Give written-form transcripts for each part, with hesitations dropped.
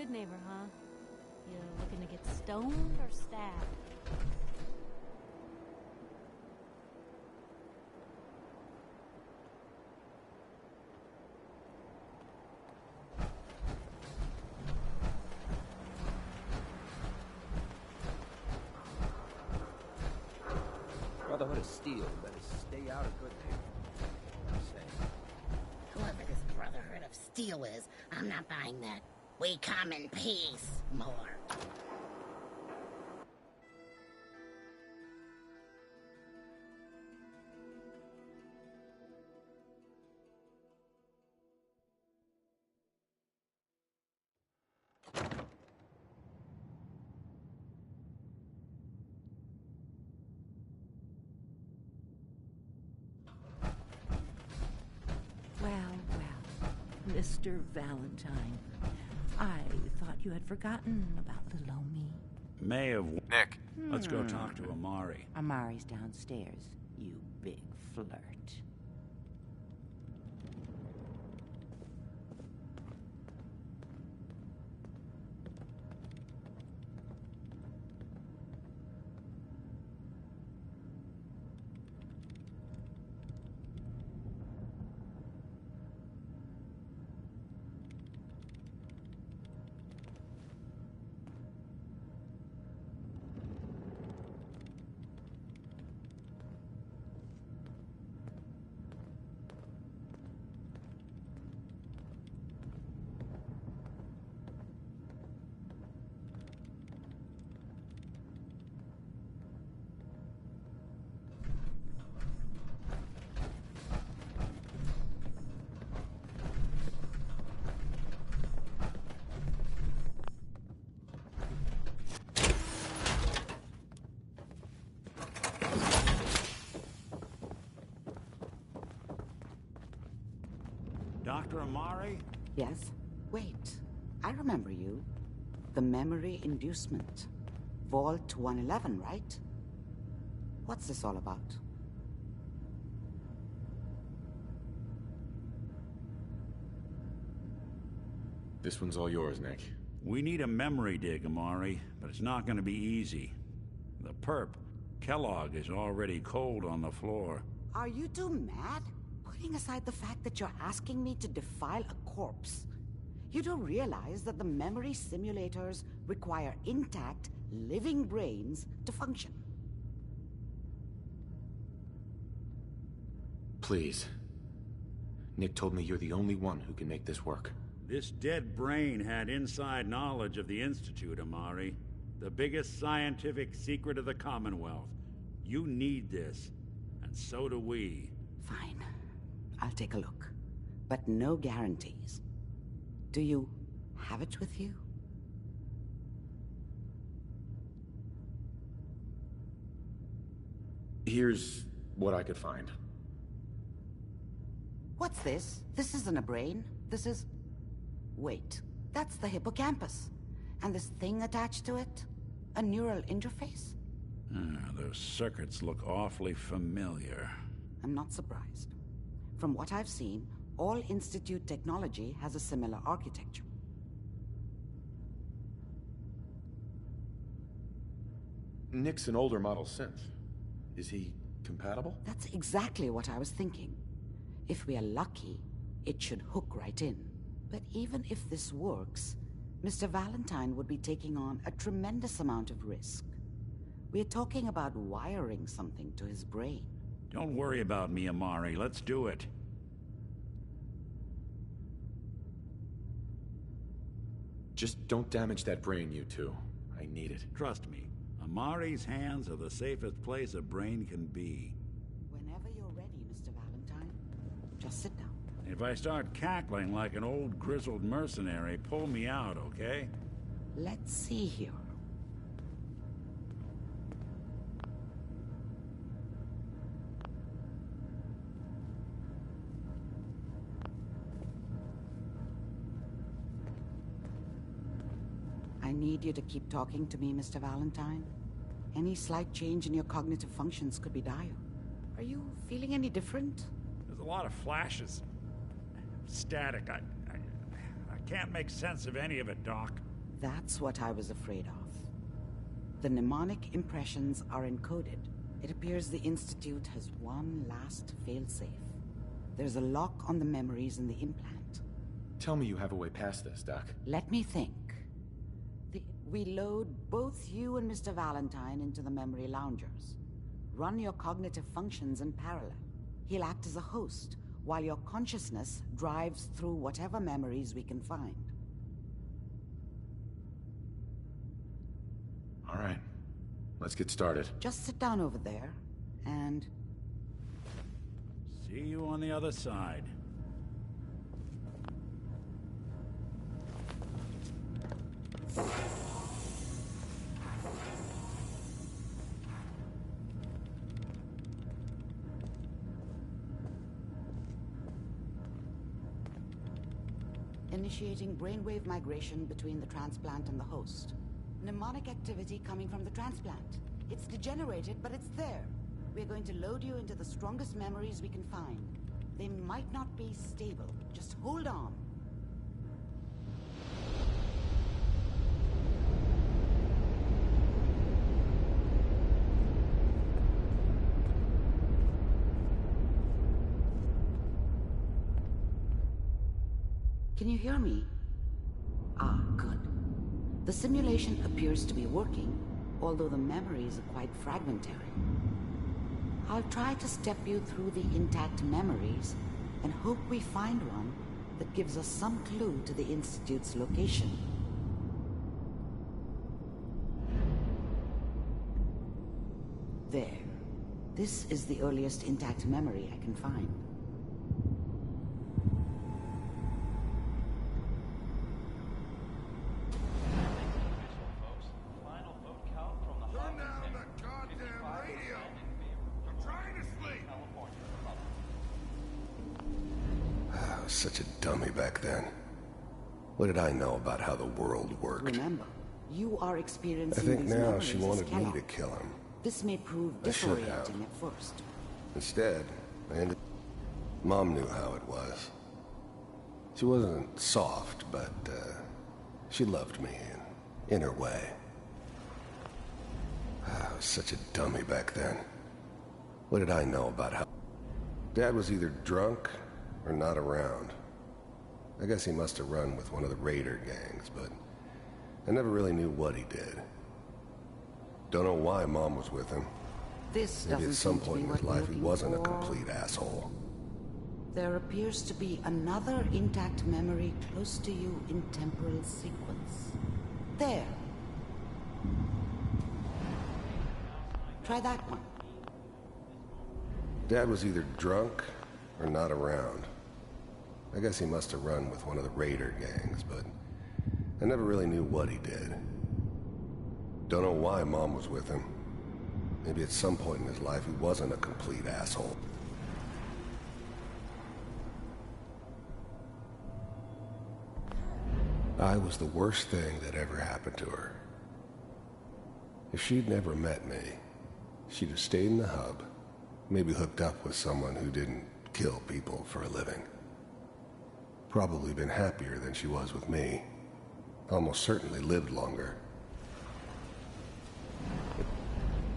Good neighbor, huh? You looking to get stoned or stabbed? Brotherhood of Steel better stay out of good neighbor. All I'm saying. Whoever this Brotherhood of Steel is, I'm not buying that. We come in peace more. Mr. Valentine, I thought you had forgotten about little old me. May have... Nick. Let's go talk to Amari. Amari's downstairs, you big flirt. Dr. Amari? Yes? Wait, I remember you. The memory inducement. Vault 111, right? What's this all about? This one's all yours, Nick. We need a memory dig, Amari, but it's not going to be easy. The perp, Kellogg, is already cold on the floor. Are you two mad? Putting aside the fact that you're asking me to defile a corpse, you do realize that the memory simulators require intact, living brains to function. Please. Nick told me you're the only one who can make this work. This dead brain had inside knowledge of the Institute, Amari. The biggest scientific secret of the Commonwealth. You need this, and so do we. Fine. I'll take a look. But no guarantees. Do you have it with you? Here's what I could find. What's this? This isn't a brain. This is... Wait, that's the hippocampus. And this thing attached to it? A neural interface? Those circuits look awfully familiar. I'm not surprised. From what I've seen, all Institute technology has a similar architecture. Nick's an older model synth. Is he compatible? That's exactly what I was thinking. If we are lucky, it should hook right in. But even if this works, Mr. Valentine would be taking on a tremendous amount of risk. We're talking about wiring something to his brain. Don't worry about me, Amari. Let's do it. Just don't damage that brain, you two. I need it. Trust me, Amari's hands are the safest place a brain can be. Whenever you're ready, Mr. Valentine, just sit down. If I start cackling like an old grizzled mercenary, pull me out, okay? Let's see here. I need you to keep talking to me, Mr. Valentine. Any slight change in your cognitive functions could be dire. Are you feeling any different? There's a lot of flashes. Static. I can't make sense of any of it, Doc. That's what I was afraid of. The mnemonic impressions are encoded. It appears the Institute has one last failsafe. There's a lock on the memories in the implant. Tell me you have a way past this, Doc. Let me think. We load both you and Mr. Valentine into the memory loungers. Run your cognitive functions in parallel. He'll act as a host, while your consciousness drives through whatever memories we can find. All right. Let's get started. Just sit down over there, and... See you on the other side. Initiating brainwave migration between the transplant and the host. Mnemonic activity coming from the transplant. It's degenerated, but it's there. We're going to load you into the strongest memories we can find. They might not be stable. Just hold on. Can you hear me? Ah, good. The simulation appears to be working, although the memories are quite fragmentary. I'll try to step you through the intact memories and hope we find one that gives us some clue to the Institute's location. There. This is the earliest intact memory I can find. Such a dummy back then. What did I know about how the world worked? Remember, you are experiencing I think these now memories she as wanted me Kellogg. to kill him. This may prove I should have. disorienting at first. Instead, I ended... Mom knew how it was. She wasn't soft, but she loved me in her way. I was such a dummy back then. What did I know about how... Dad was either drunk or not around. I guess he must have run with one of the raider gangs, but I never really knew what he did. Don't know why Mom was with him. This Maybe doesn't at some seem to point be in what his we're life he looking wasn't a for. complete asshole. There appears to be another intact memory close to you in temporal sequence. There. Try that one. Dad was either drunk or not around. I guess he must have run with one of the raider gangs, but I never really knew what he did. Don't know why Mom was with him. Maybe at some point in his life he wasn't a complete asshole. I was the worst thing that ever happened to her. If she'd never met me, she'd have stayed in the hub, maybe hooked up with someone who didn't kill people for a living. Probably been happier than she was with me. Almost certainly lived longer.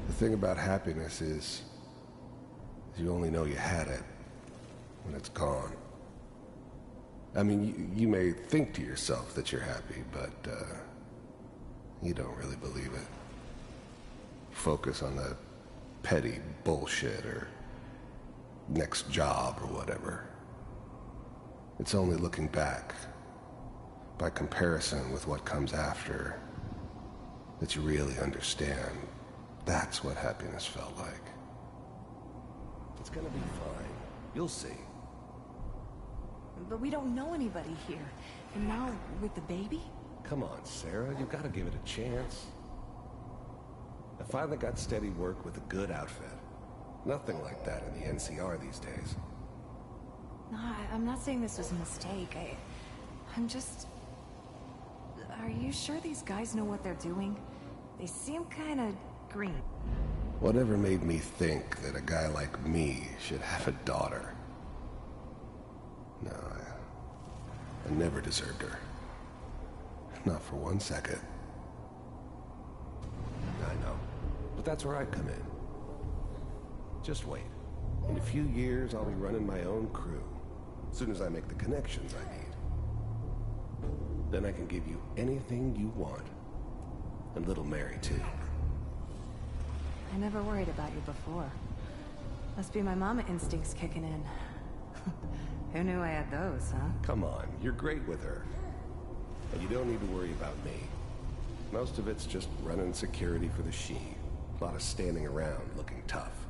The thing about happiness is you only know you had it when it's gone. I mean, you may think to yourself that you're happy, but you don't really believe it. Focus on the petty bullshit or next job or whatever. It's only looking back, by comparison with what comes after, that you really understand. That's what happiness felt like. It's gonna be fine. You'll see. But we don't know anybody here. And now, with the baby? Come on, Sarah, you've got to give it a chance. I finally got steady work with a good outfit. Nothing like that in the NCR these days. No, I'm not saying this was a mistake. I'm just... Are you sure these guys know what they're doing? They seem kind of green. Whatever made me think that a guy like me should have a daughter? No, I never deserved her. Not for 1 second. I know. But that's where I come in. Just wait. In a few years, I'll be running my own crew. As soon as I make the connections I need. Then I can give you anything you want. And little Mary, too. I never worried about you before. Must be my mama instincts kicking in. Who knew I had those, huh? Come on, you're great with her. And you don't need to worry about me. Most of it's just running security for the she. A lot of standing around looking tough.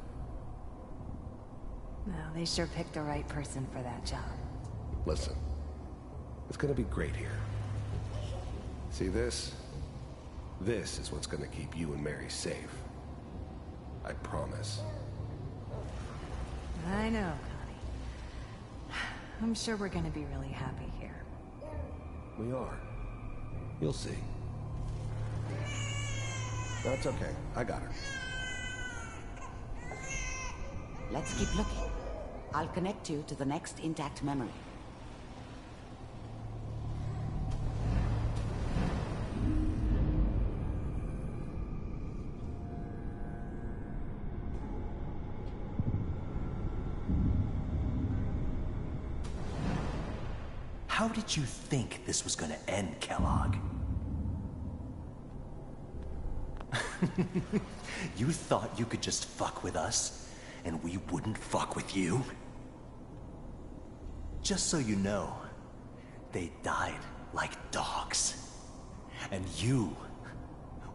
No, they sure picked the right person for that job. Listen, it's gonna be great here. See this? This is what's gonna keep you and Mary safe. I promise. I know, Connie. I'm sure we're gonna be really happy here. We are. You'll see. That's okay. I got her. Let's keep looking. I'll connect you to the next intact memory. How did you think this was gonna end, Kellogg? You thought you could just fuck with us, and we wouldn't fuck with you? Just so you know, they died like dogs. And you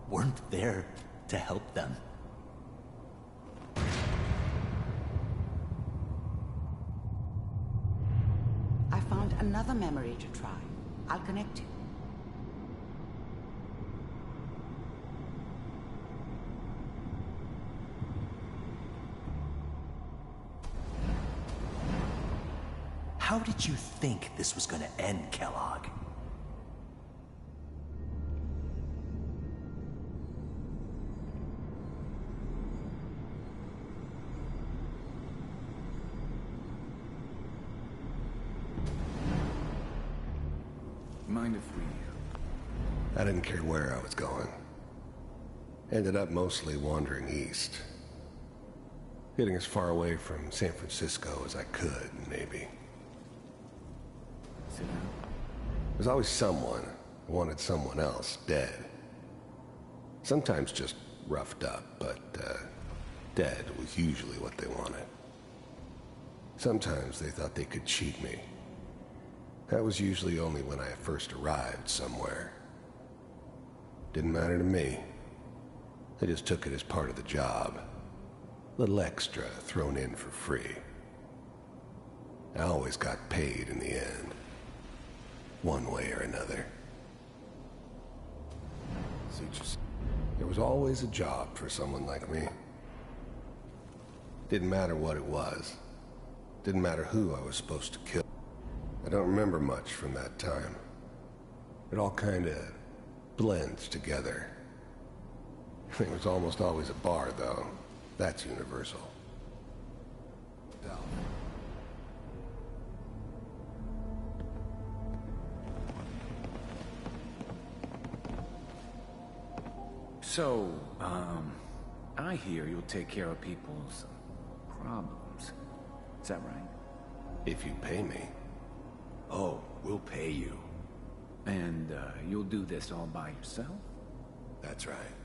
weren't there to help them. I found another memory to try. I'll connect you. How did you think this was gonna end, Kellogg? Mind if we... I didn't care where I was going. Ended up mostly wandering east. Getting as far away from San Francisco as I could, maybe. Sit down. There's always someone who wanted someone else dead. Sometimes just roughed up, but dead was usually what they wanted. Sometimes they thought they could cheat me. That was usually only when I first arrived somewhere. Didn't matter to me. They just took it as part of the job. Little extra thrown in for free. I always got paid in the end. One way or another. See, there was always a job for someone like me. Didn't matter what it was. Didn't matter who I was supposed to kill. I don't remember much from that time. It all kinda blends together. It was almost always a bar, though. That's universal. So, I hear you'll take care of people's problems. Is that right? If you pay me. Oh, we'll pay you. And, you'll do this all by yourself? That's right.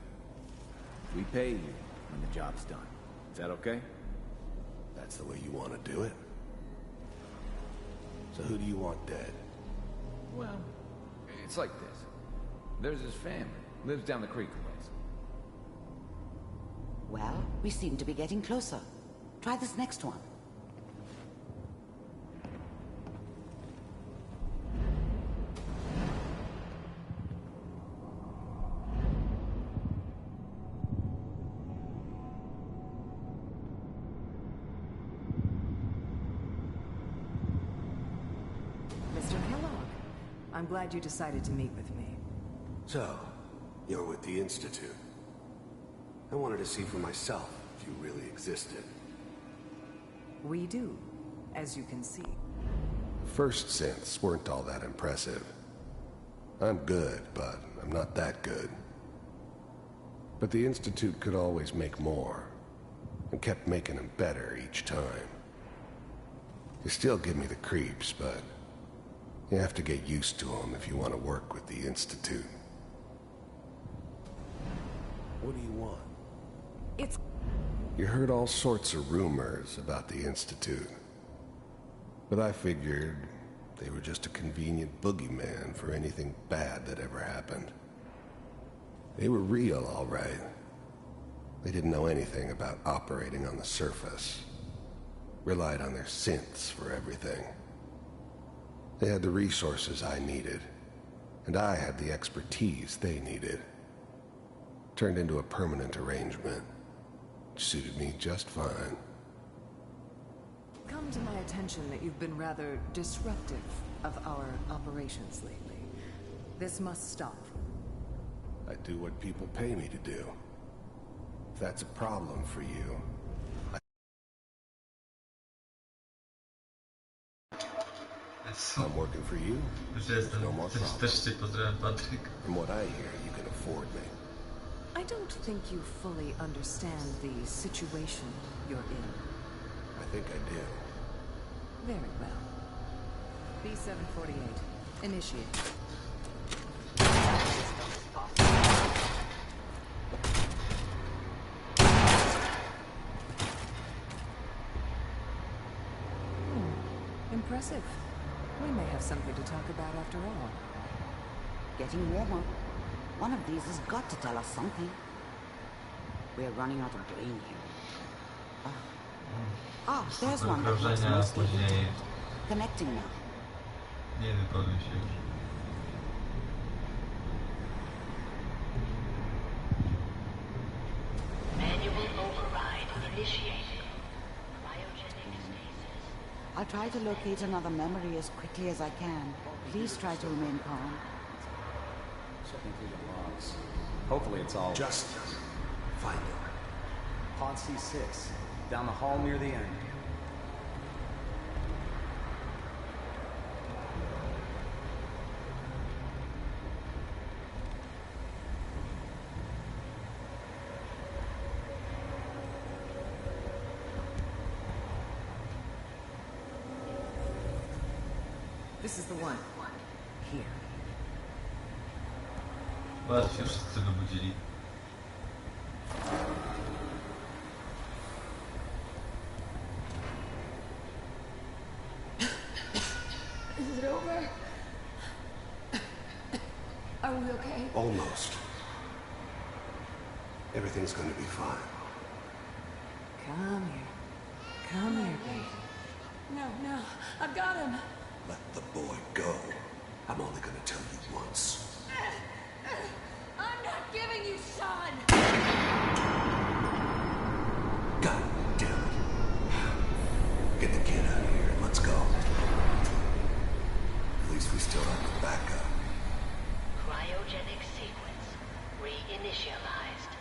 We pay you when the job's done. Is that okay? That's the way you want to do it? So who do you want dead? Well, it's like this. There's his family. Lives down the creek a ways. Well, we seem to be getting closer. Try this next one. Mr. Kellogg, I'm glad you decided to meet with me. So, you're with the Institute. I wanted to see for myself if you really existed. We do, as you can see. First synths weren't all that impressive. I'm good, but I'm not that good. But the Institute could always make more, and kept making them better each time. They still give me the creeps, but you have to get used to them if you want to work with the Institute. What do you want? It's... You heard all sorts of rumors about the Institute, but I figured they were just a convenient boogeyman for anything bad that ever happened. They were real, all right. They didn't know anything about operating on the surface. Relied on their synths for everything. They had the resources I needed, and I had the expertise they needed. Turned into a permanent arrangement, which suited me just fine. Come to my attention that you've been rather disruptive of our operations lately. This must stop. I do what people pay me to do. If that's a problem for you, I'm working for you. There's no more problem. From what I hear, you can afford me. I don't think you fully understand the situation you're in. I think I do. Very well. B748. Initiate. Impressive. We may have something to talk about after all. Getting warmer. One of these has got to tell us something. We're running out of brain here. There's one that looks mostly intact. Connecting now. Nie wypoluj się już. Manual override initiated. Cryogenic stasis. I'll try to locate another memory as quickly as I can. Please try to remain calm. Checking through the logs. Hopefully it's all... Just find it. Pod C6. Down the hall near the end. This is the one. Here. Bardzo się wszyscy wybudzili. Is it over? Are we okay? Almost. Everything's going to be fine. Come here. Come here, baby. No, I've got him. Let the boy go. I'm only going to tell you once. I'm not giving you Sean! God damn it. Get the kid out of here and let's go. At least we still have the backup. Cryogenic sequence reinitialized.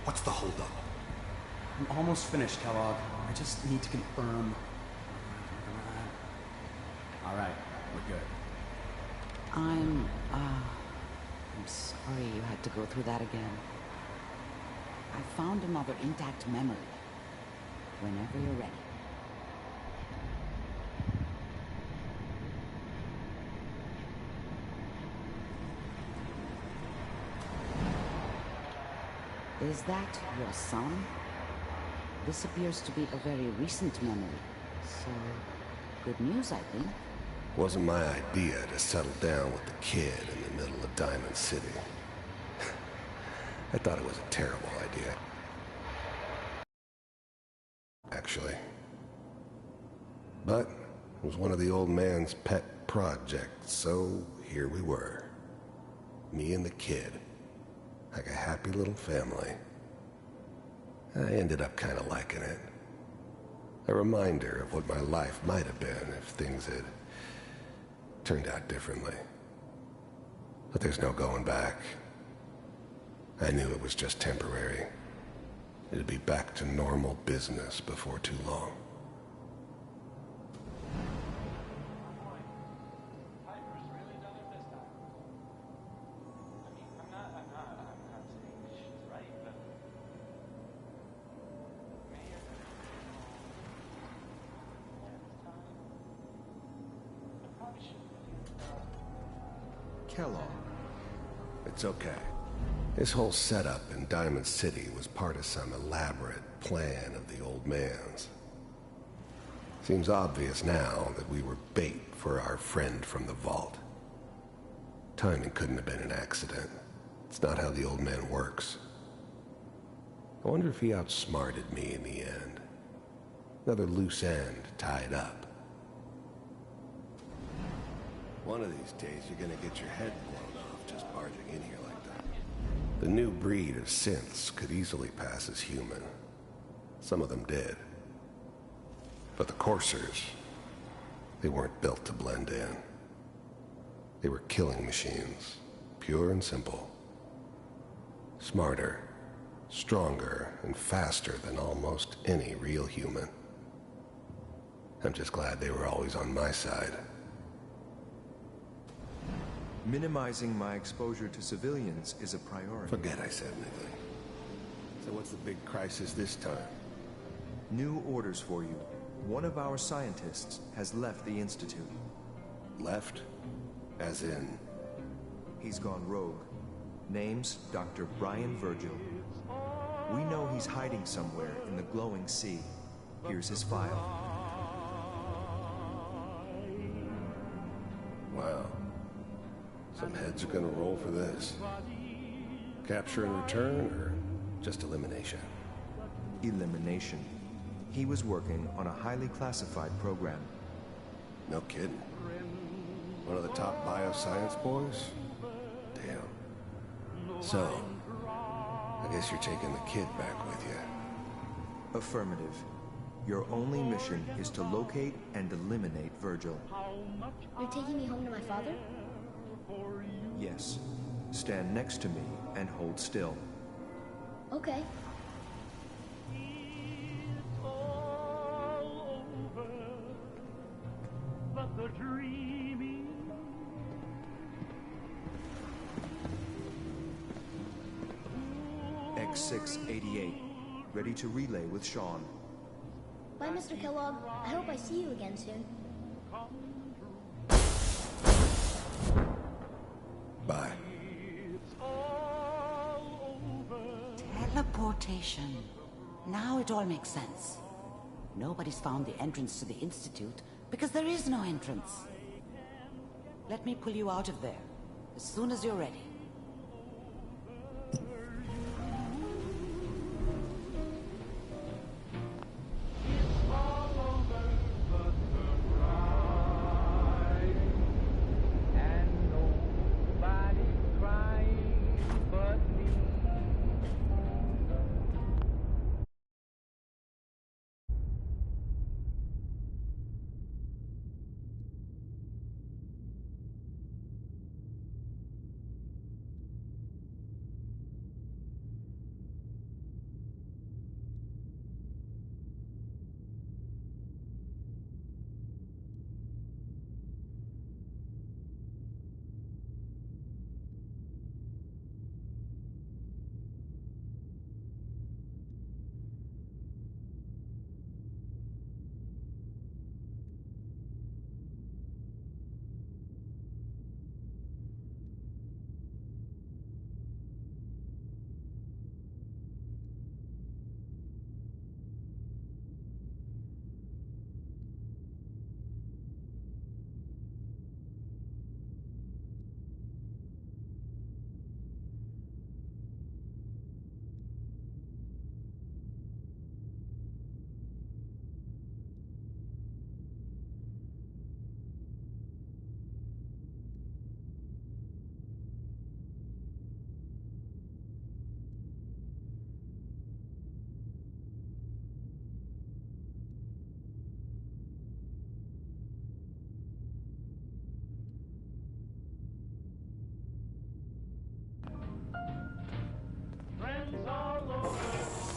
What's the holdup? I'm almost finished, Kellogg. I just need to confirm. All right, we're good. I'm sorry you had to go through that again. I found another intact memory. Whenever you're ready. Is that your son? This appears to be a very recent memory. So, good news, I think. Wasn't my idea to settle down with the kid in the middle of Diamond City. I thought it was a terrible idea. Actually. But it was one of the old man's pet projects, so here we were. Me and the kid. Like a happy little family. I ended up kind of liking it. A reminder of what my life might have been if things had turned out differently. But there's no going back. I knew it was just temporary. It'd be back to normal business before too long. Kellogg. It's okay. This whole setup in Diamond City was part of some elaborate plan of the old man's. Seems obvious now that we were bait for our friend from the vault. Timing couldn't have been an accident. It's not how the old man works. I wonder if he outsmarted me in the end. Another loose end tied up. One of these days you're gonna get your head blown off just barging in here like that. The new breed of synths could easily pass as human. Some of them did. But the coursers, they weren't built to blend in. They were killing machines, pure and simple. Smarter, stronger, and faster than almost any real human. I'm just glad they were always on my side. Minimizing my exposure to civilians is a priority. Forget I said anything. So what's the big crisis this time? New orders for you. One of our scientists has left the Institute. Left? As in? He's gone rogue. Name's Dr. Brian Virgil. We know he's hiding somewhere in the glowing sea. Here's his file. Wow. Some heads are gonna roll for this. Capture and return, or just elimination? Elimination. He was working on a highly classified program. No kidding. One of the top bioscience boys? Damn. So, I guess you're taking the kid back with you. Affirmative. Your only mission is to locate and eliminate Virgil. You're taking me home to my father? Yes. Stand next to me and hold still. Okay. X688, ready to relay with Sean. Bye, Mr. Kellogg. I hope I see you again soon. Bye. Teleportation. Now it all makes sense. Nobody's found the entrance to the Institute because there is no entrance. Let me pull you out of there as soon as you're ready.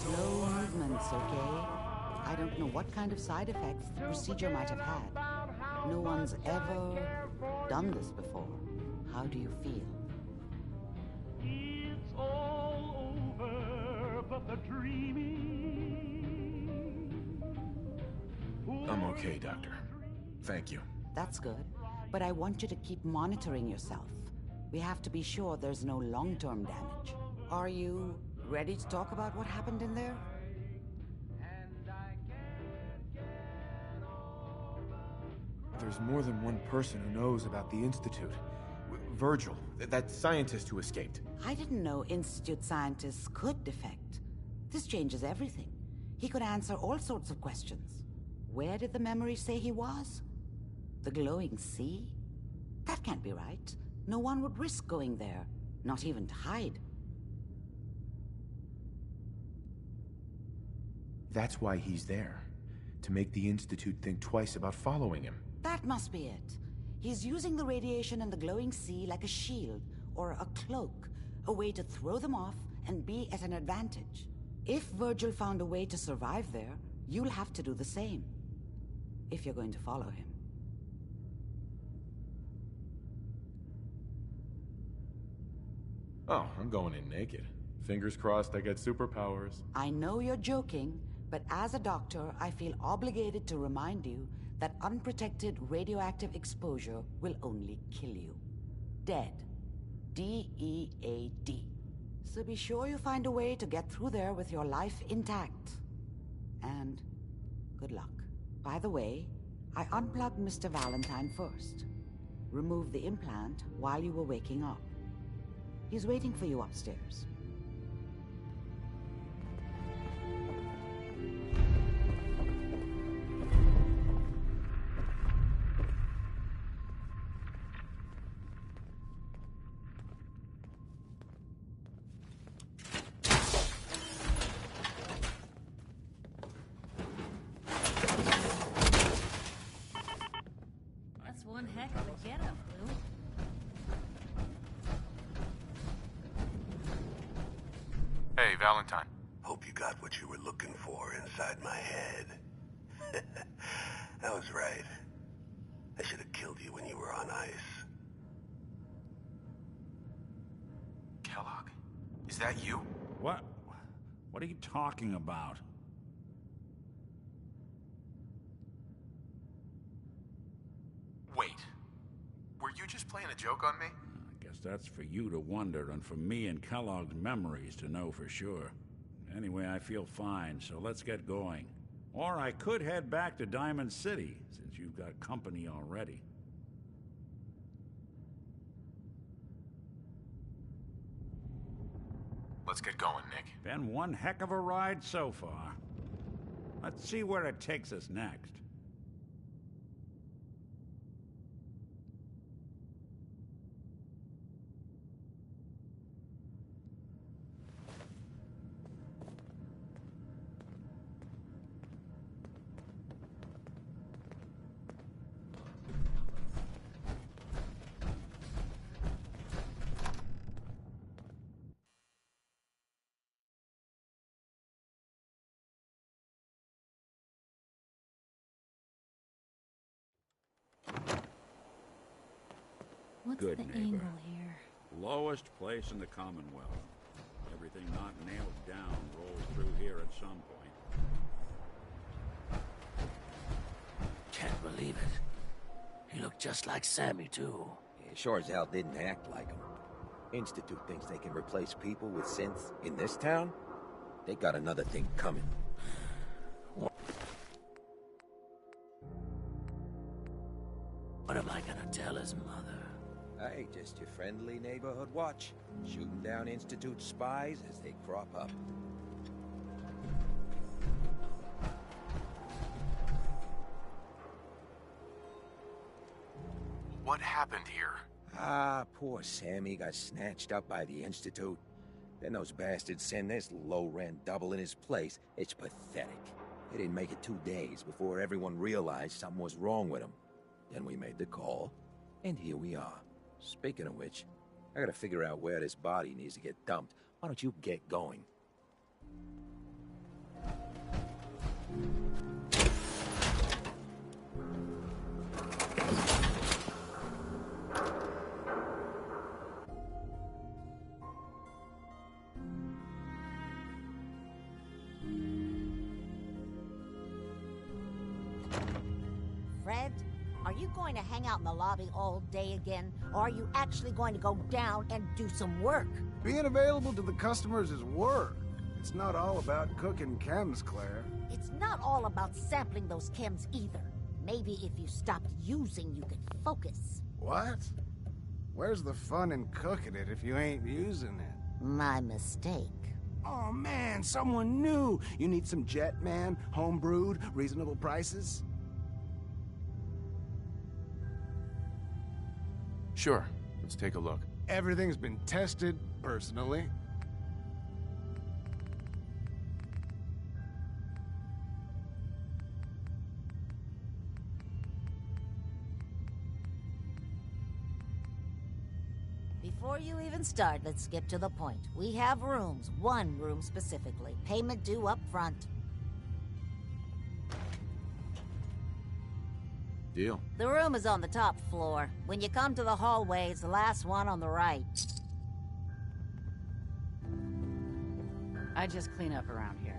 Slow movements, okay? I don't know what kind of side effects the procedure might have had. No one's ever done this before. How do you feel? It's all over, but the dreaming. I'm okay, Doctor. Thank you. That's good. But I want you to keep monitoring yourself. We have to be sure there's no long-term damage. Are you ready to talk about what happened in there? There's more than one person who knows about the Institute. Virgil, that scientist who escaped. I didn't know Institute scientists could defect. This changes everything. He could answer all sorts of questions. Where did the memory say he was? The glowing sea? That can't be right. No one would risk going there, not even to hide. That's why he's there. To make the Institute think twice about following him. That must be it. He's using the radiation in the glowing sea like a shield, or a cloak, a way to throw them off and be at an advantage. If Virgil found a way to survive there, you'll have to do the same. If you're going to follow him. Oh, I'm going in naked. Fingers crossed I get superpowers. I know you're joking, but as a doctor, I feel obligated to remind you that unprotected radioactive exposure will only kill you. Dead. D-E-A-D. So be sure you find a way to get through there with your life intact. And good luck. By the way, I unplugged Mr. Valentine first. Removed the implant while you were waking up. He's waiting for you upstairs. That's one heck of a getup, Lou. Hey, Valentine. Hope you got what you were looking for inside my head. I was right. I should have killed you when you were on ice. Kellogg, is that you? What? What are you talking about? Wait. Were you just playing a joke on me? I guess that's for you to wonder, and for me and Kellogg's memories to know for sure. Anyway, I feel fine, so let's get going. Or I could head back to Diamond City, since you've got company already. Let's get going, Nick. Been one heck of a ride so far. Let's see where it takes us next. What's Good the neighbor. angle here? Lowest place in the Commonwealth. Everything not nailed down rolls through here at some point. Can't believe it. He looked just like Sammy, too. Yeah, sure as hell didn't act like him. Institute thinks they can replace people with synths in this town? They got another thing coming. What am I gonna tell his mother? Hey, just your friendly neighborhood watch. Shooting down Institute spies as they crop up. What happened here? Ah, poor Sammy got snatched up by the Institute. Then those bastards send this low-rent double in his place. It's pathetic. They didn't make it 2 days before everyone realized something was wrong with him. Then we made the call, and here we are. Speaking of which, I gotta figure out where this body needs to get dumped. Why don't you get going? Fred, are you going going to hang out in the lobby all day again, or are you actually going to go down and do some work? Being available to the customers is work. It's not all about cooking chems, Claire. It's not all about sampling those chems either. Maybe if you stopped using, you could focus. What? Where's the fun in cooking it if you ain't using it? My mistake. Oh man, someone new. You need some jet, man? Home-brewed, reasonable prices? Sure, let's take a look. Everything's been tested, personally. Before you even start, let's skip to the point. We have rooms, one room specifically. Payment due up front. Deal. The room is on the top floor. When you come to the hallway, it's the last one on the right. I just clean up around here.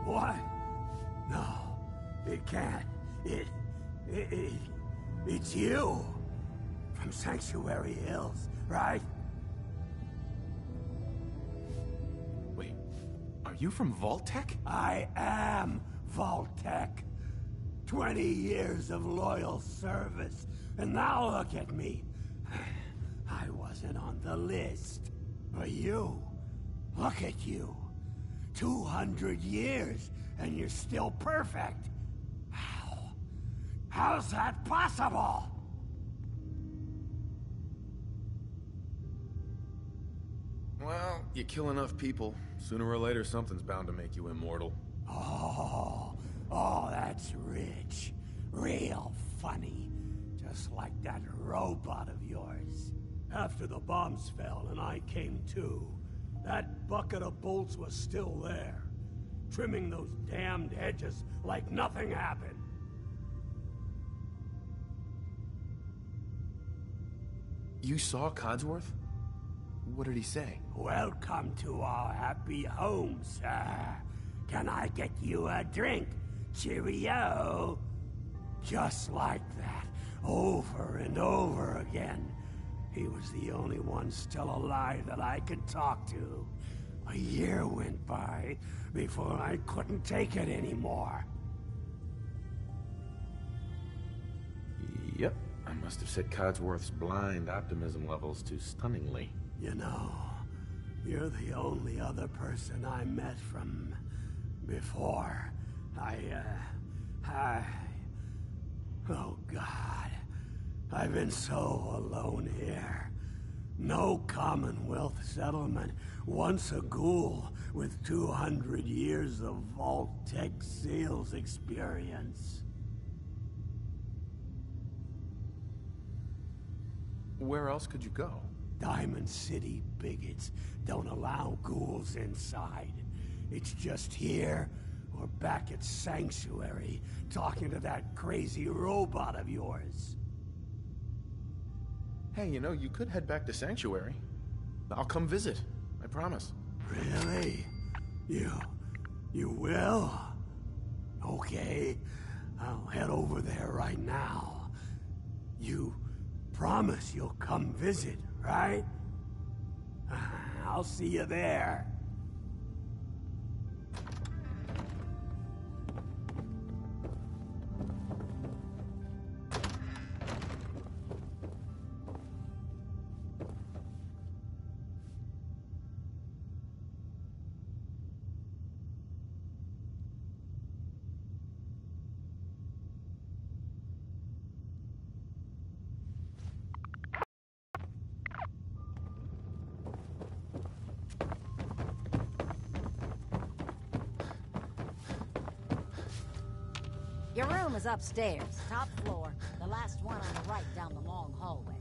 What? No, it can't. It's you. From Sanctuary Hills, right? Wait, are you from Vault-Tec? I am Vault-Tec. 20 years of loyal service, and now look at me. I wasn't on the list. But you, look at you. 200 years, and you're still perfect. How? How's that possible? Well, you kill enough people, sooner or later something's bound to make you immortal. Oh, that's rich. Real funny. Just like that robot of yours. After the bombs fell and I came to, that bucket of bolts was still there, trimming those damned edges like nothing happened. You saw Codsworth? What did he say? Welcome to our happy home, sir. Can I get you a drink? Cheerio. Just like that, over and over again. He was the only one still alive that I could talk to. A year went by before I couldn't take it anymore. Yep, I must have set Codsworth's blind optimism levels too stunningly. You know, you're the only other person I met from before. Oh God, I've been so alone here. No Commonwealth settlement, once a ghoul with 200 years of Vault-Tec sales experience. Where else could you go? Diamond City bigots don't allow ghouls inside. It's just here or back at Sanctuary, talking to that crazy robot of yours. Hey, you know, you could head back to Sanctuary. I'll come visit, I promise. Really? You will? Okay, I'll head over there right now. You promise you'll come visit, right? I'll see you there. Your room is upstairs, top floor, the last one on the right down the long hallway.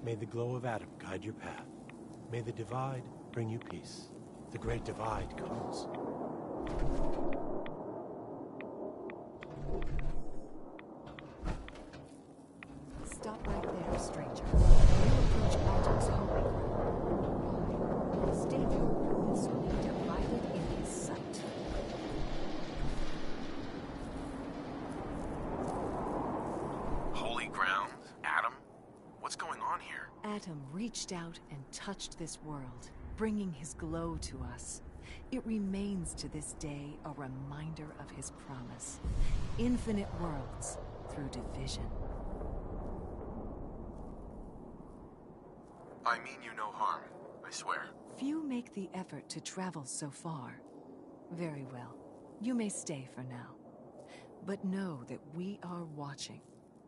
May the glow of Adam guide your path. May the divide bring you peace. The great divide comes. Atom reached out and touched this world, bringing his glow to us. It remains to this day a reminder of his promise. Infinite worlds through division. I mean you no harm, I swear. Few make the effort to travel so far. Very well. You may stay for now. But know that we are watching.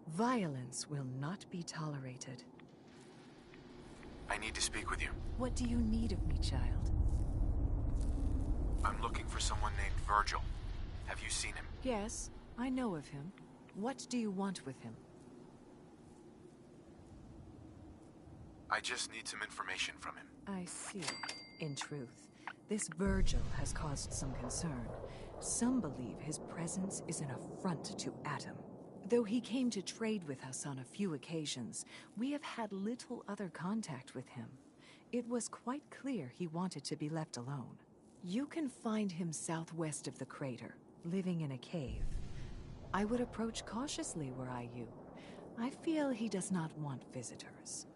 Violence will not be tolerated. I need to speak with you. What do you need of me, child? I'm looking for someone named Virgil. Have you seen him? Yes, I know of him. What do you want with him? I just need some information from him. I see. In truth, this Virgil has caused some concern. Some believe his presence is an affront to Atom. Though he came to trade with us on a few occasions, we have had little other contact with him. It was quite clear he wanted to be left alone. You can find him southwest of the crater, living in a cave. I would approach cautiously were I you. I feel he does not want visitors.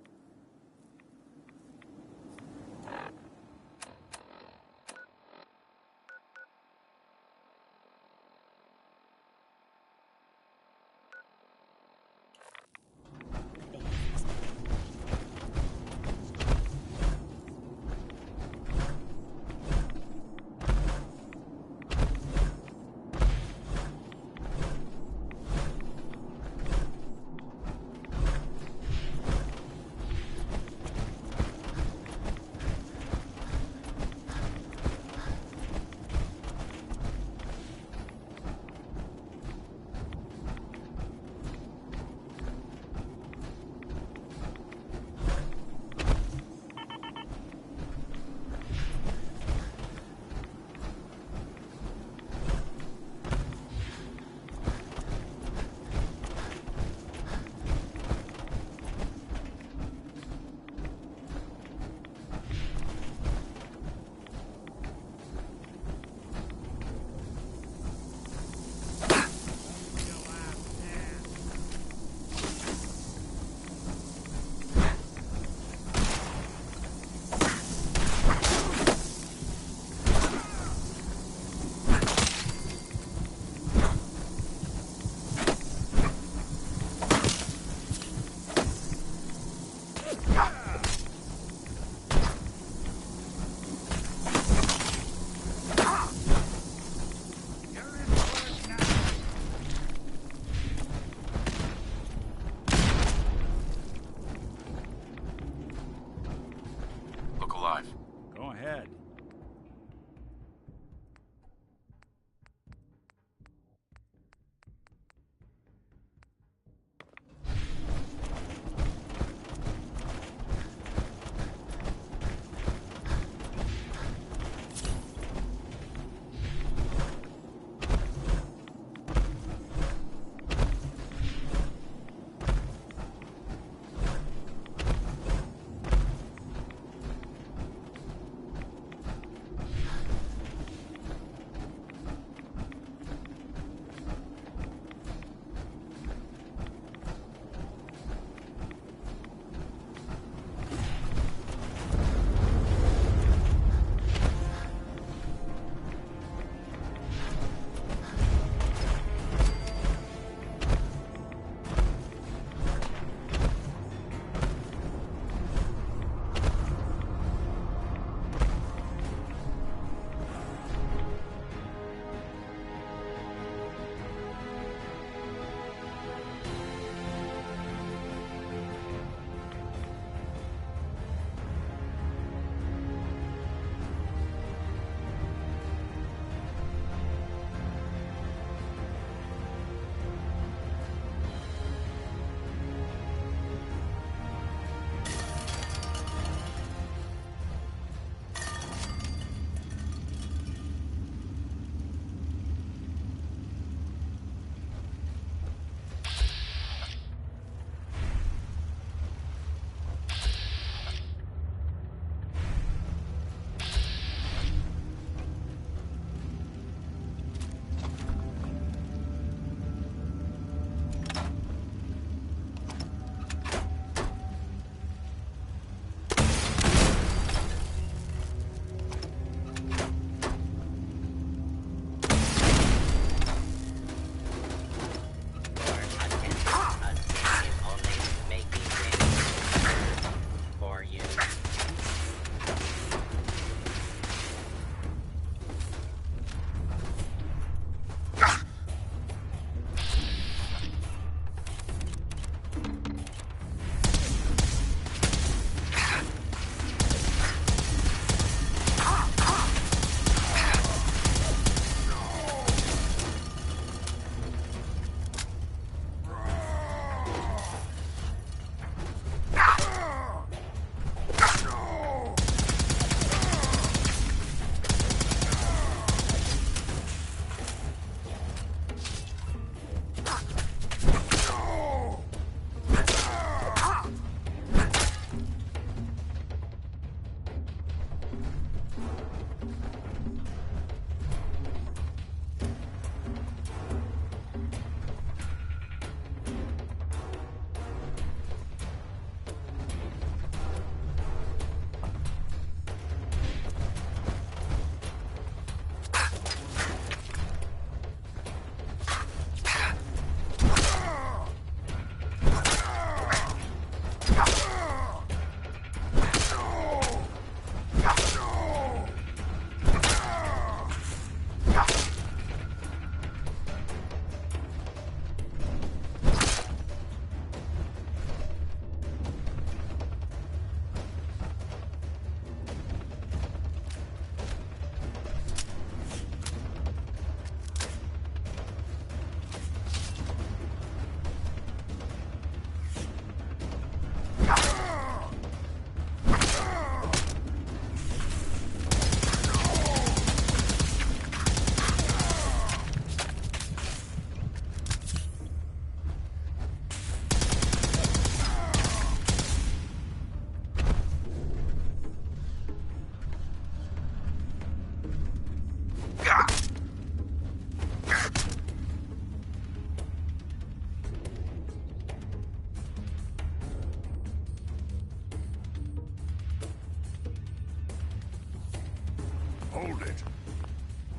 it.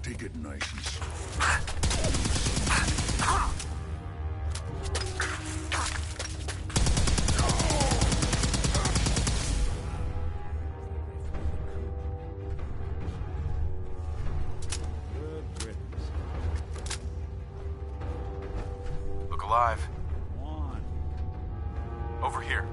Take it nice and slow. Look alive. Over here.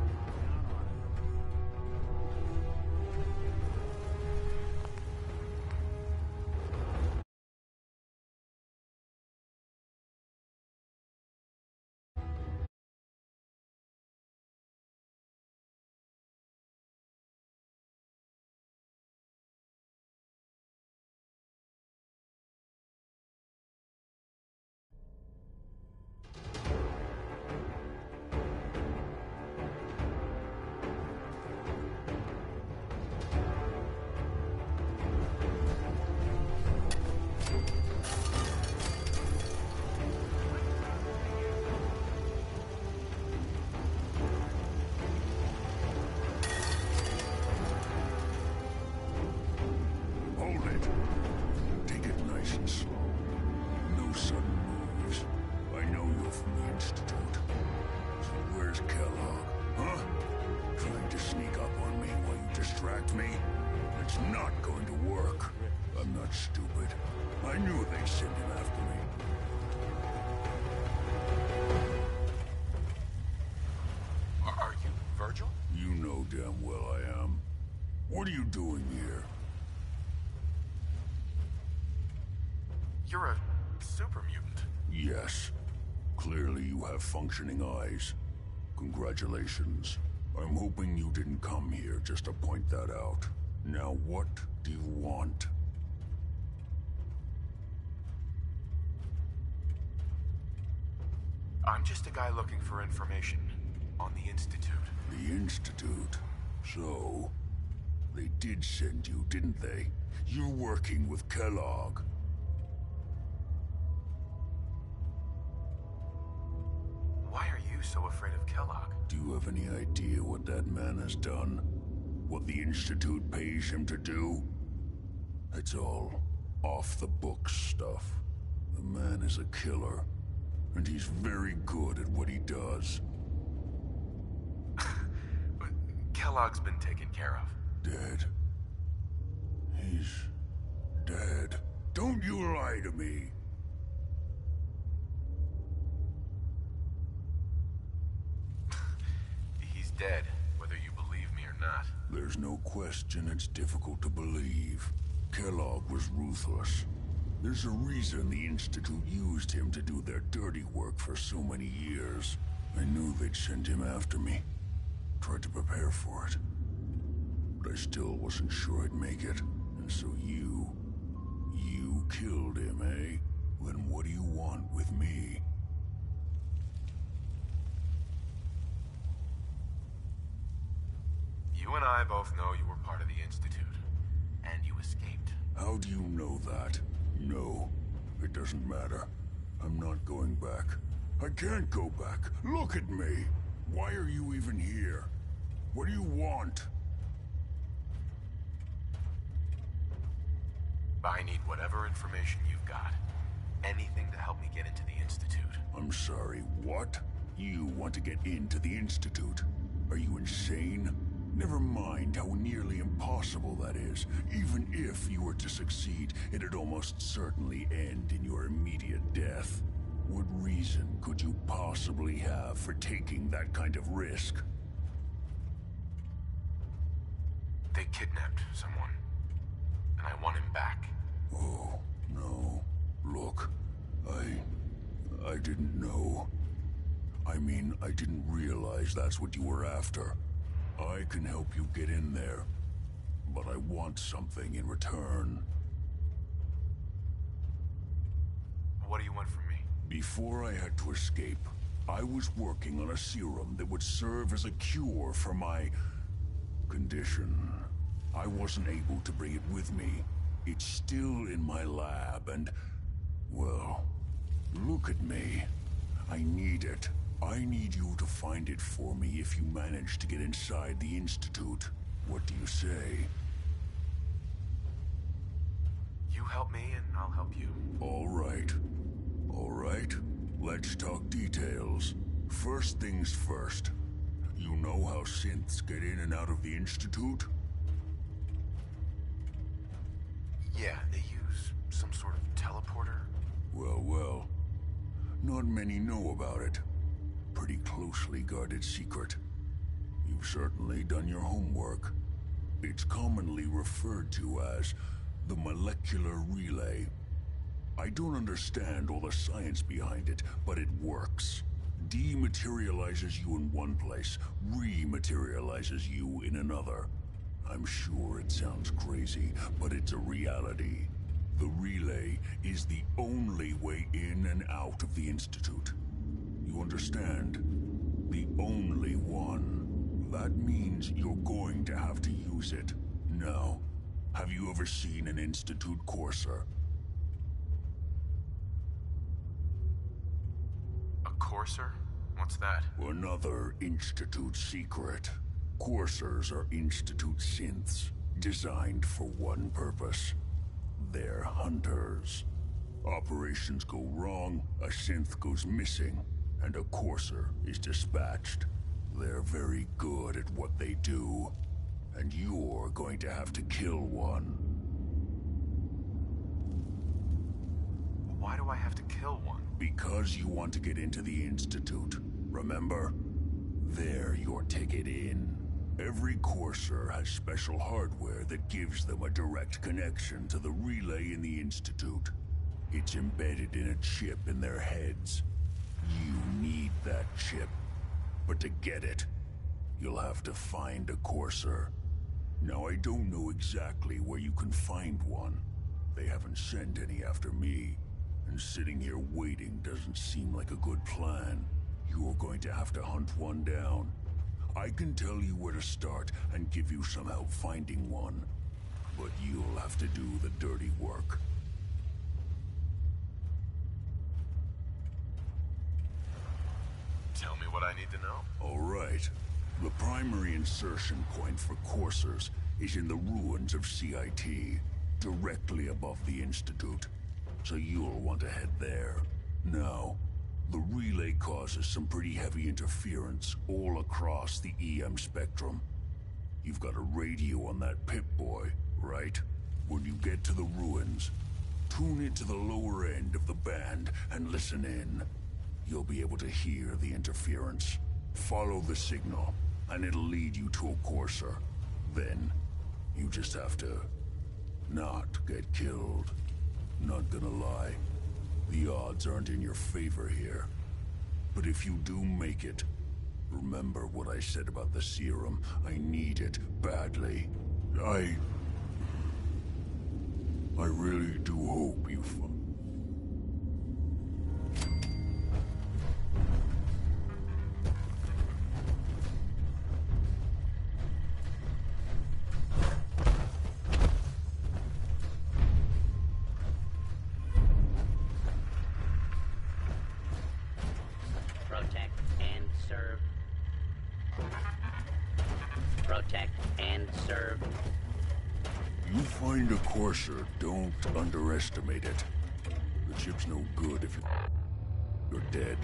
What are you doing here? You're a super mutant. Yes. Clearly you have functioning eyes. Congratulations. I'm hoping you didn't come here just to point that out. Now what do you want? I'm just a guy looking for information on the Institute. The Institute? So, they did send you, didn't they? You're working with Kellogg. Why are you so afraid of Kellogg? Do you have any idea what that man has done? What the Institute pays him to do? It's all off-the-books stuff. The man is a killer, and he's very good at what he does. But Kellogg's been taken care of. Dead. He's dead. Don't you lie to me! He's dead, whether you believe me or not. There's no question it's difficult to believe. Kellogg was ruthless. There's a reason the Institute used him to do their dirty work for so many years. I knew they'd send him after me. Tried to prepare for it. But I still wasn't sure I'd make it. And so you killed him, eh? Then what do you want with me? You and I both know you were part of the Institute. And you escaped. How do you know that? No, it doesn't matter. I'm not going back. I can't go back. Look at me. Why are you even here? What do you want? I need whatever information you've got. Anything to help me get into the Institute. I'm sorry, what? You want to get into the Institute? Are you insane? Never mind how nearly impossible that is. Even if you were to succeed, it'd almost certainly end in your immediate death. What reason could you possibly have for taking that kind of risk? They kidnapped someone, and I want him back. Oh, no. Look, I didn't know. I mean, I didn't realize that's what you were after. I can help you get in there, but I want something in return. What do you want from me? Before I had to escape, I was working on a serum that would serve as a cure for my condition. I wasn't able to bring it with me. It's still in my lab and, well, look at me. I need it. I need you to find it for me if you manage to get inside the Institute. What do you say? You You help me, and I'll help you. All right. All right. Let's talk details. First things first. You know how synths get in and out of the Institute? Yeah, they use some sort of teleporter. Well. Not many know about it. Pretty closely guarded secret. You've certainly done your homework. It's commonly referred to as the molecular relay. I don't understand all the science behind it, but it works. Dematerializes you in one place, rematerializes you in another. I'm sure it sounds crazy, but it's a reality. The relay is the only way in and out of the Institute. You understand? The only one. That means you're going to have to use it. Now, have you ever seen an Institute courser? A courser? What's that? Another Institute secret. Coursers are Institute synths, designed for one purpose. They're hunters. Operations go wrong, a synth goes missing, and a courser is dispatched. They're very good at what they do, and you're going to have to kill one. Why do I have to kill one? Because you want to get into the Institute, remember? They're your ticket in. Every courser has special hardware that gives them a direct connection to the relay in the Institute. It's embedded in a chip in their heads. You need that chip. But to get it, you'll have to find a courser. Now, I don't know exactly where you can find one. They haven't sent any after me. And sitting here waiting doesn't seem like a good plan. You're going to have to hunt one down. I can tell you where to start and give you some help finding one. But you'll have to do the dirty work. Tell me what I need to know. All right. The primary insertion point for coursers is in the ruins of CIT, directly above the Institute. So you'll want to head there. Now, the relay causes some pretty heavy interference all across the EM spectrum. You've got a radio on that Pip-Boy, right? When you get to the ruins, tune it to the lower end of the band and listen in. You'll be able to hear the interference. Follow the signal, and it'll lead you to a courser. Then, you just have to not get killed. Not gonna lie, the odds aren't in your favor here. But if you do make it, remember what I said about the serum. I need it badly. I really do hope you find... Protect and serve. Protect and serve. You find a courser, don't underestimate it. The chip's no good if you're dead.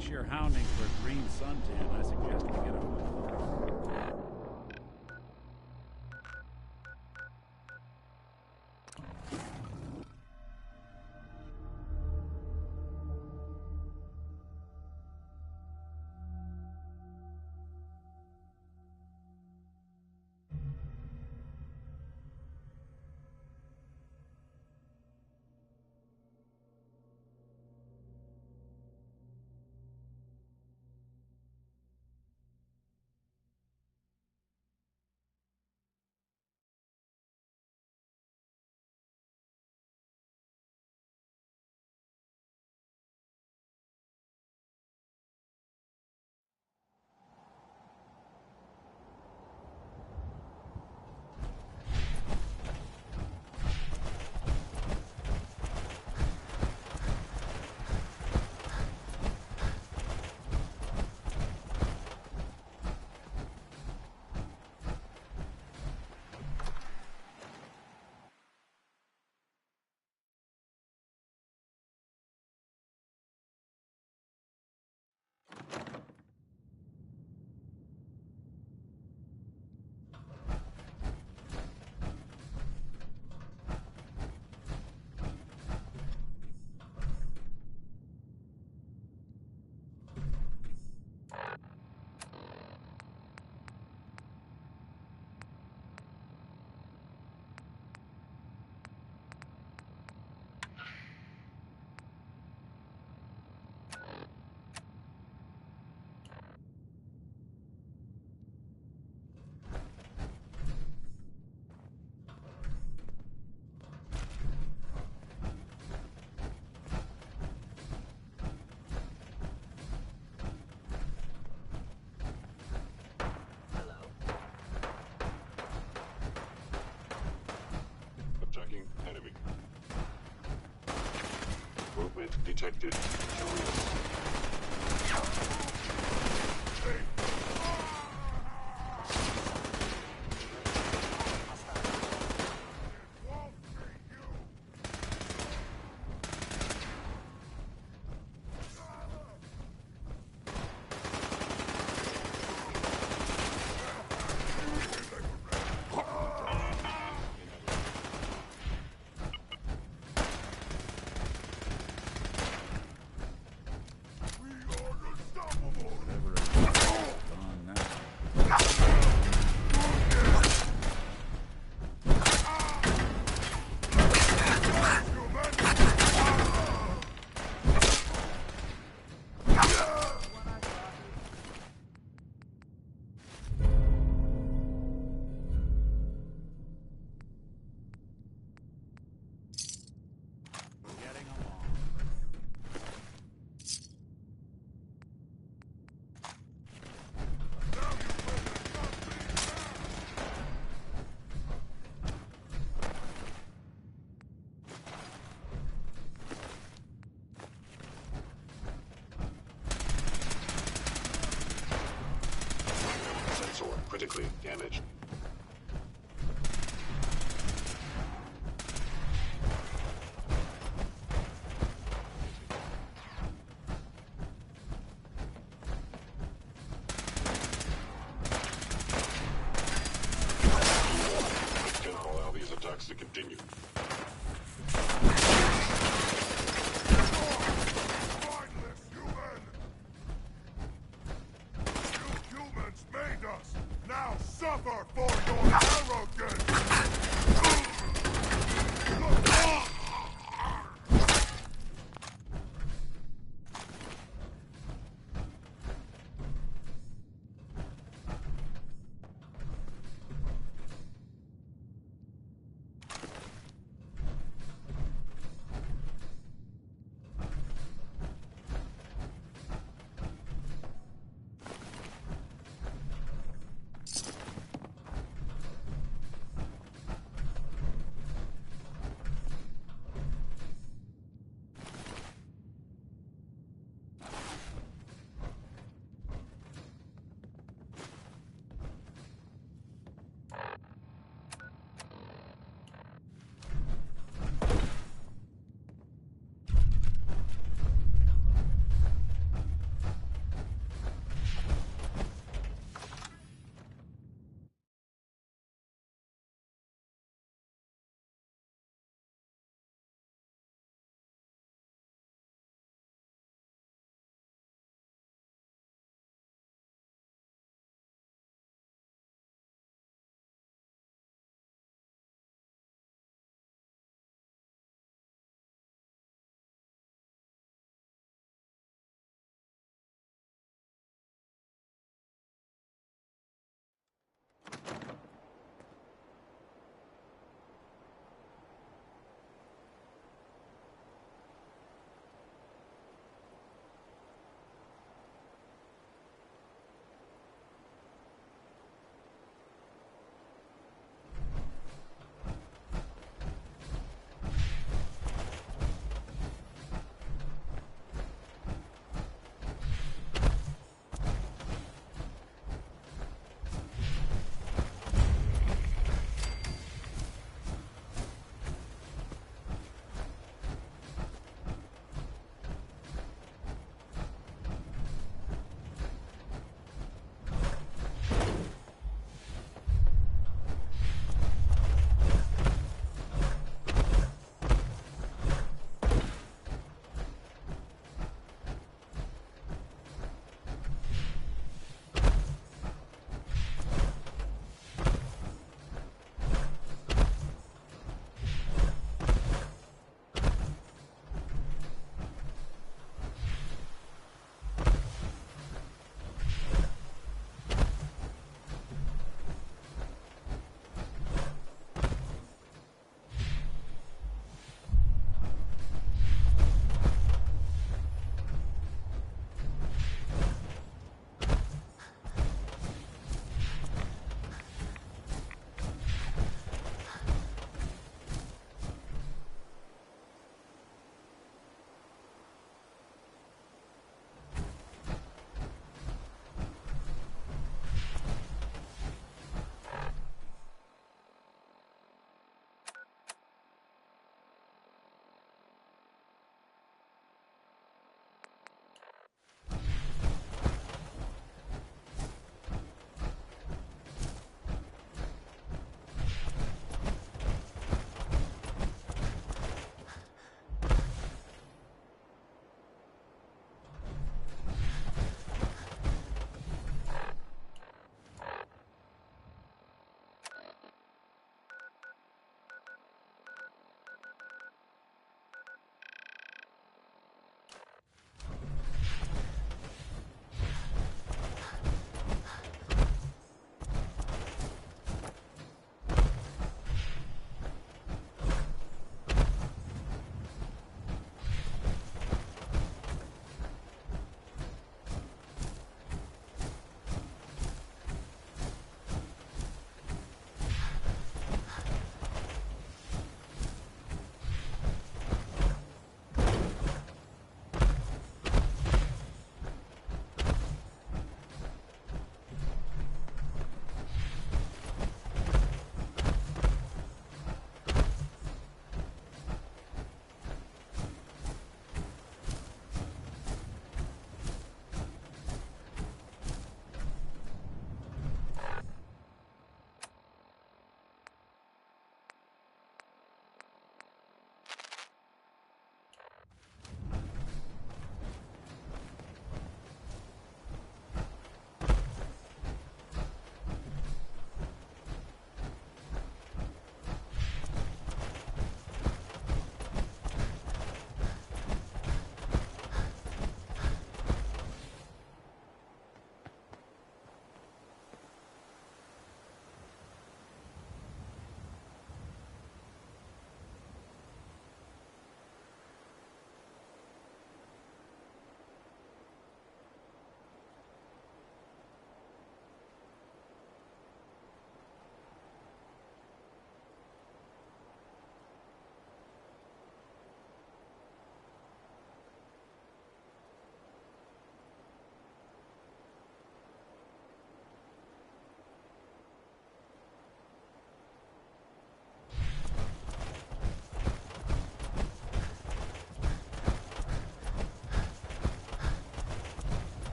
Unless you're hounding for a green suntan, I suggest we get over it. Detected.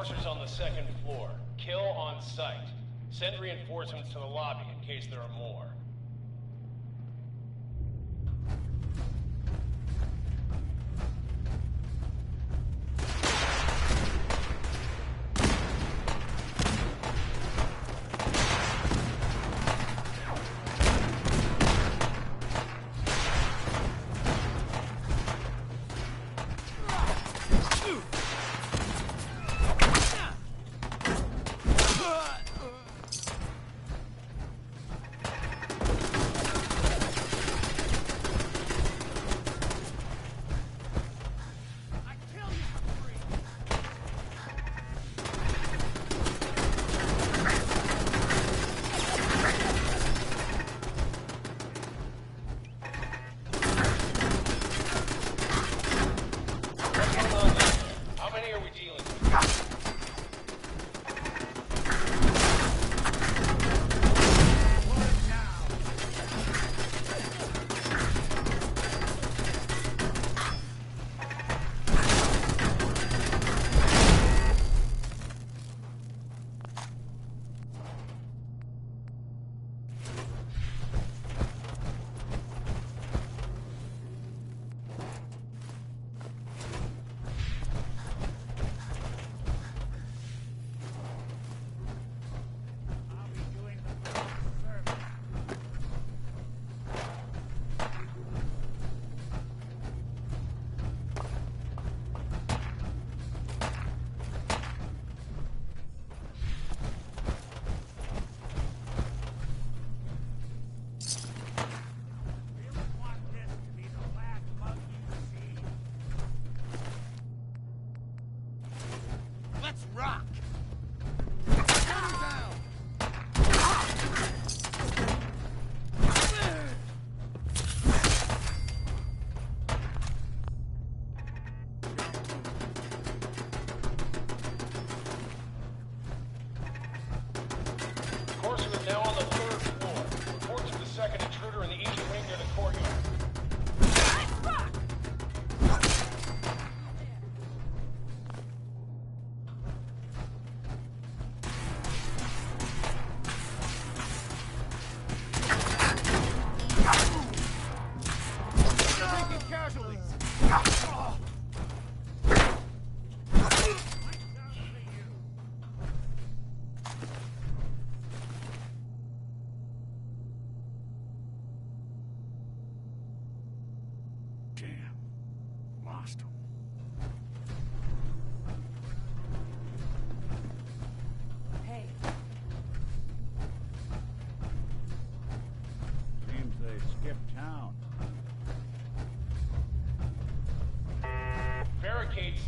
coursers on the second floor. Kill on sight. Send reinforcements to the lobby in case there are more.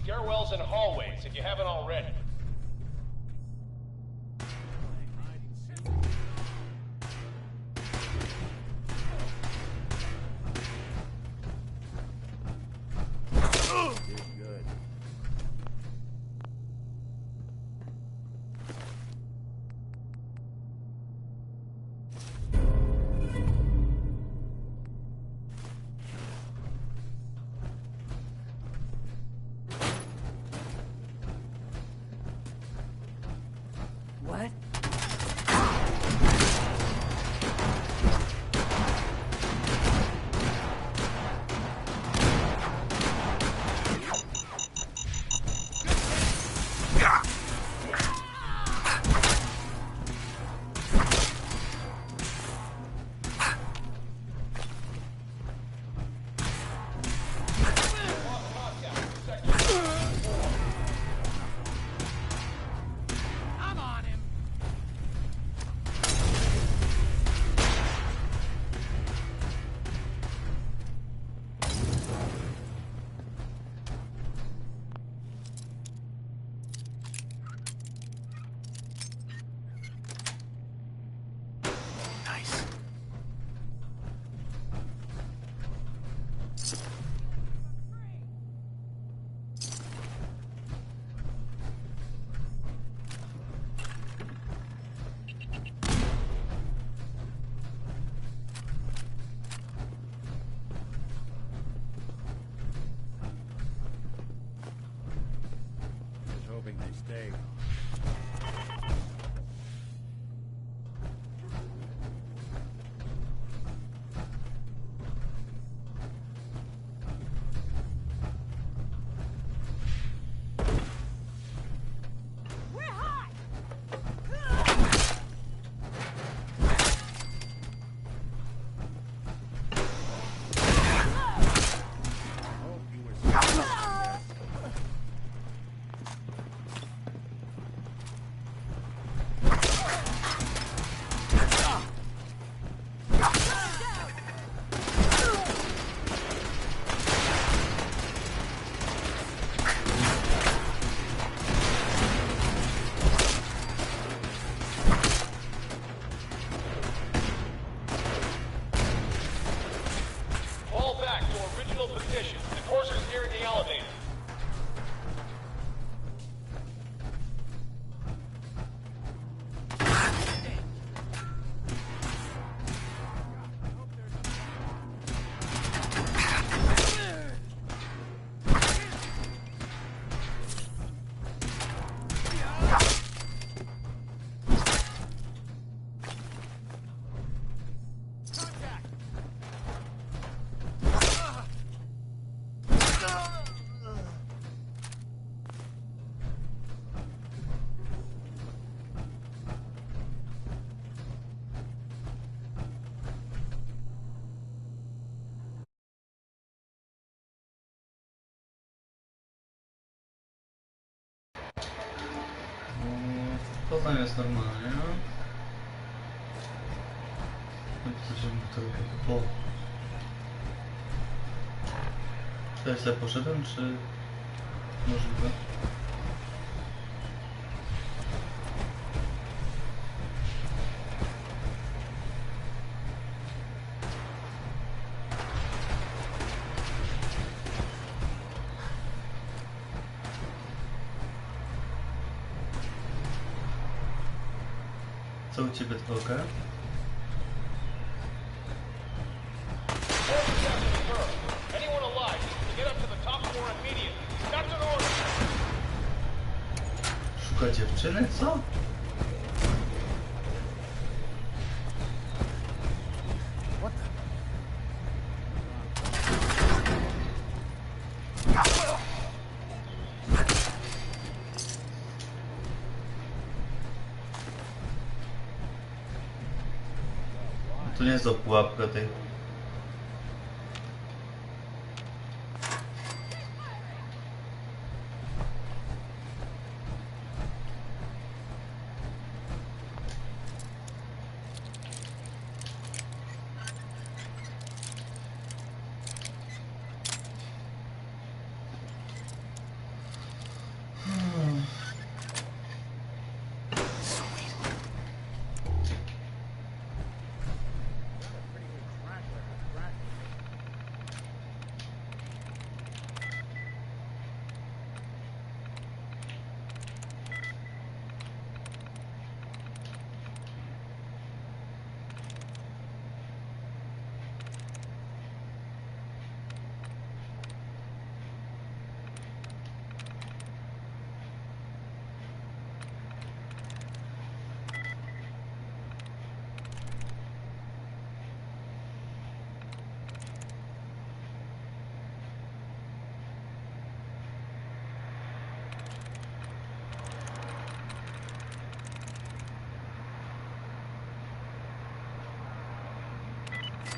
Stairwells and hallways, if you haven't already. tam jest normalnie, no. Co się to robi? To ja sobie poszedłem, czy możliwe? Co u ciebie trochę? Szuka dziewczyny, co? To nie jest za pułapka tej.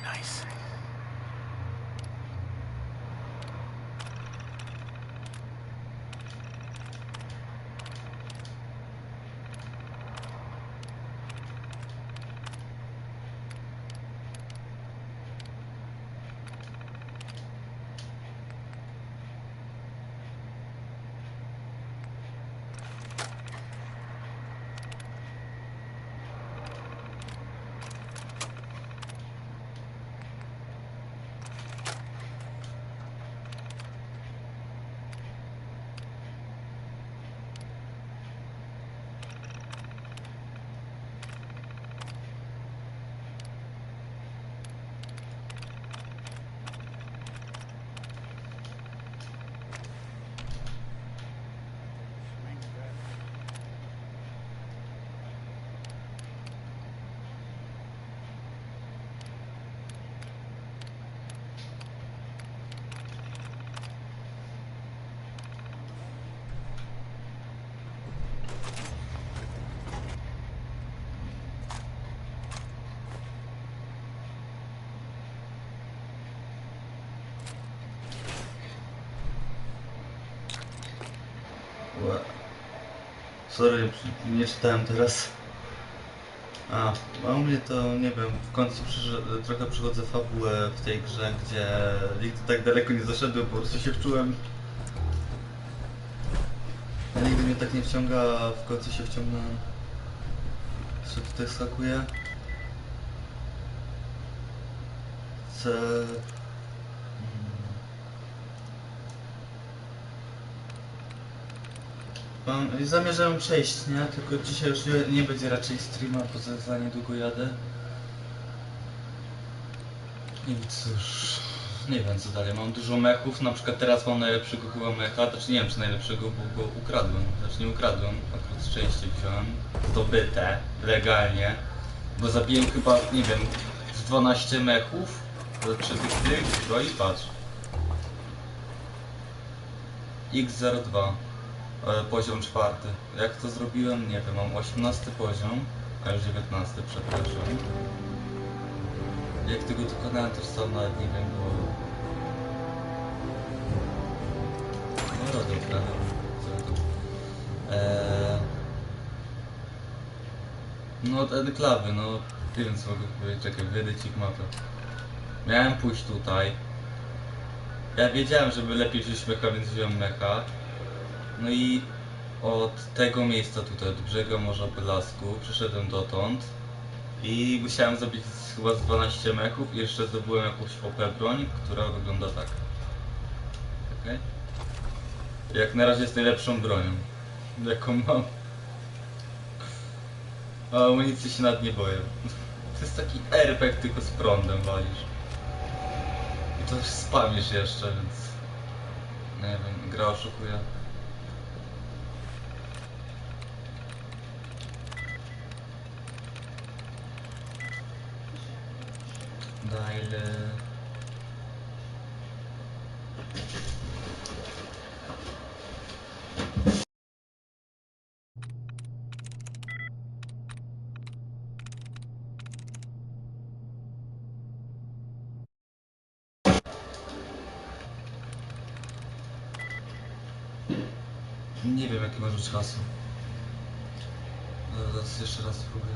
Nice. Sorry, nie czytałem teraz. A u mnie to nie wiem, w końcu trochę przychodzę fabułę w tej grze, gdzie nigdy tak daleko nie zaszedłem, po prostu się wczułem. Ja nigdy mnie tak nie wciąga, a w końcu się wciągnąłem. Co tutaj skakuje? Zamierzam przejść, nie? Tylko dzisiaj już nie będzie raczej streama, bo za niedługo jadę. I cóż, nie wiem co dalej. Mam dużo mechów, na przykład teraz mam najlepszego chyba mecha, znaczy nie wiem czy najlepszego, bo go ukradłem. Znaczy nie ukradłem, akurat szczęście wziąłem. Zdobyte, legalnie. Bo zabiłem chyba, nie wiem, z 12 mechów, czy tych, no i patrz. X02. Poziom 4. Jak to zrobiłem? Nie wiem, mam 18 poziom, a już 19, przepraszam. Jak tego dokonałem, też sam nawet nie wiem, bo... No dobra, co to? No od enklawy, no nie wiem co mogę powiedzieć, czekaj, wyjdę ci mapę. Miałem pójść tutaj. Ja wiedziałem, żeby lepiej wziąć mecha, więc wziąłem mecha. No i od tego miejsca tutaj, od brzegu Morza Blasku, przyszedłem dotąd. I musiałem zabić chyba z 12 mechów i jeszcze zdobyłem jakąś OP broń, która wygląda tak. Okay. Jak na razie jest najlepszą bronią, jaką mam. A amunicji się nad nie boję. To jest taki RPG, tylko z prądem walisz. I to spamisz jeszcze, więc... Nie wiem, gra oszukuje. Dajle... Nie wiem jakie masz być hasło. Zaraz jeszcze raz spróbuję.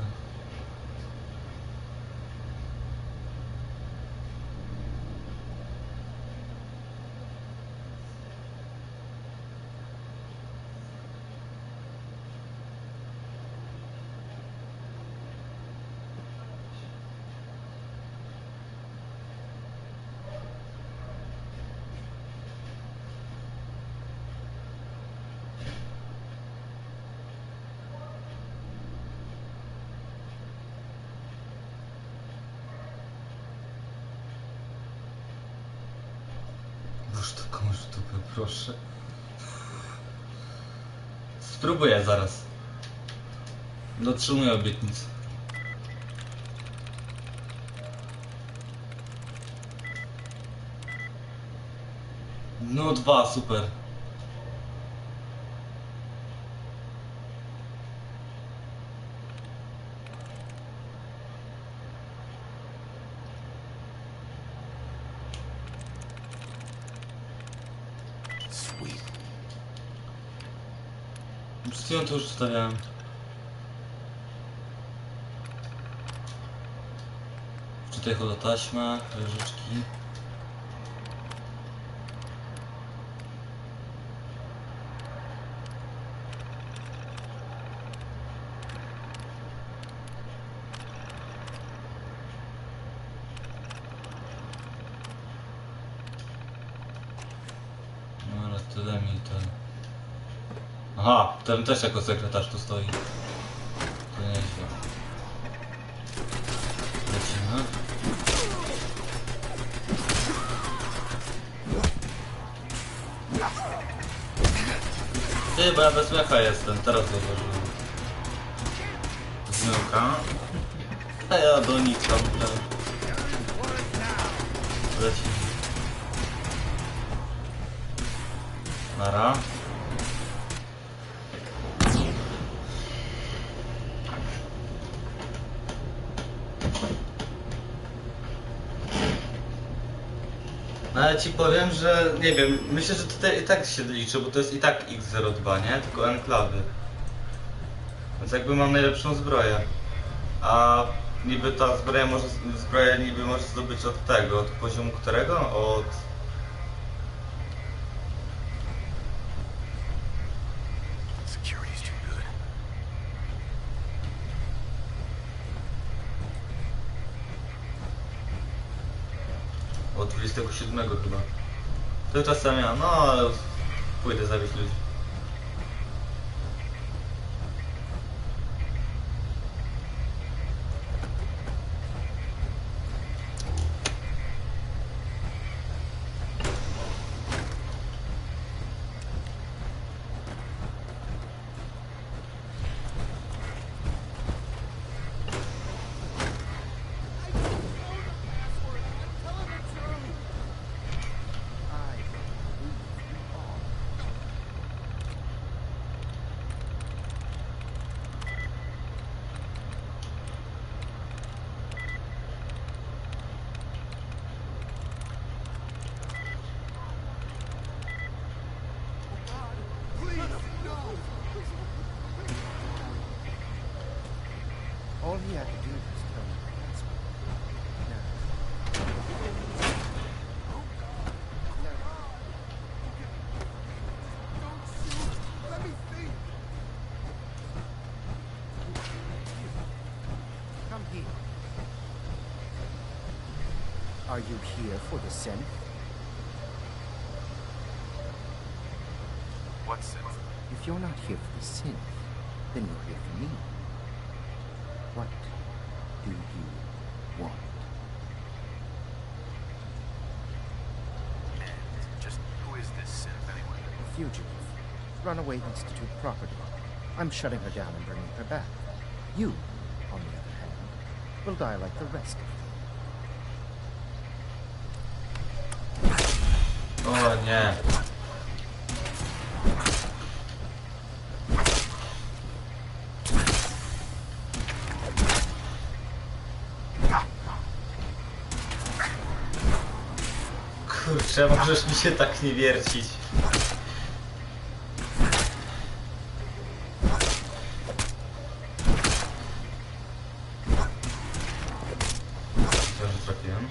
Włóż to komuś w dupę, proszę. Spróbuję zaraz. Dotrzymuję obietnicy. No 2, super. Przed chwilą to już wstawiałem. Wczytaj holotaśmę, wieżyczki. No ale tyle mi to... Aha, ten też jako sekretarz tu stoi. To nieźle. Lecimy. Ty, bo ja bez mecha jestem, teraz zauważyłem. Zmyłka. A ja do nich tam lecimy. Nara. No ale ci powiem, że nie wiem, myślę, że tutaj i tak się liczy, bo to jest i tak X02, nie? Tylko enklawy. Więc jakby mam najlepszą zbroję. A niby ta zbroja niby może zdobyć od tego, od poziomu którego? Od... Od 27 chyba. To czasem ja, no ale pójdę zabić ludzi. All he had to do was tell me the password. Let me see. Come here. Are you here for the synth? What synth? If you're not here for the synth, then you're here for me. What do you want? And just who is this synth anyway? A fugitive. Runaway Institute property. I'm shutting her down and bringing her back. You, on the other hand, will die like the rest of them. O nie. Kurczę, możesz mi się tak nie wiercić. Dobrze trafiłem.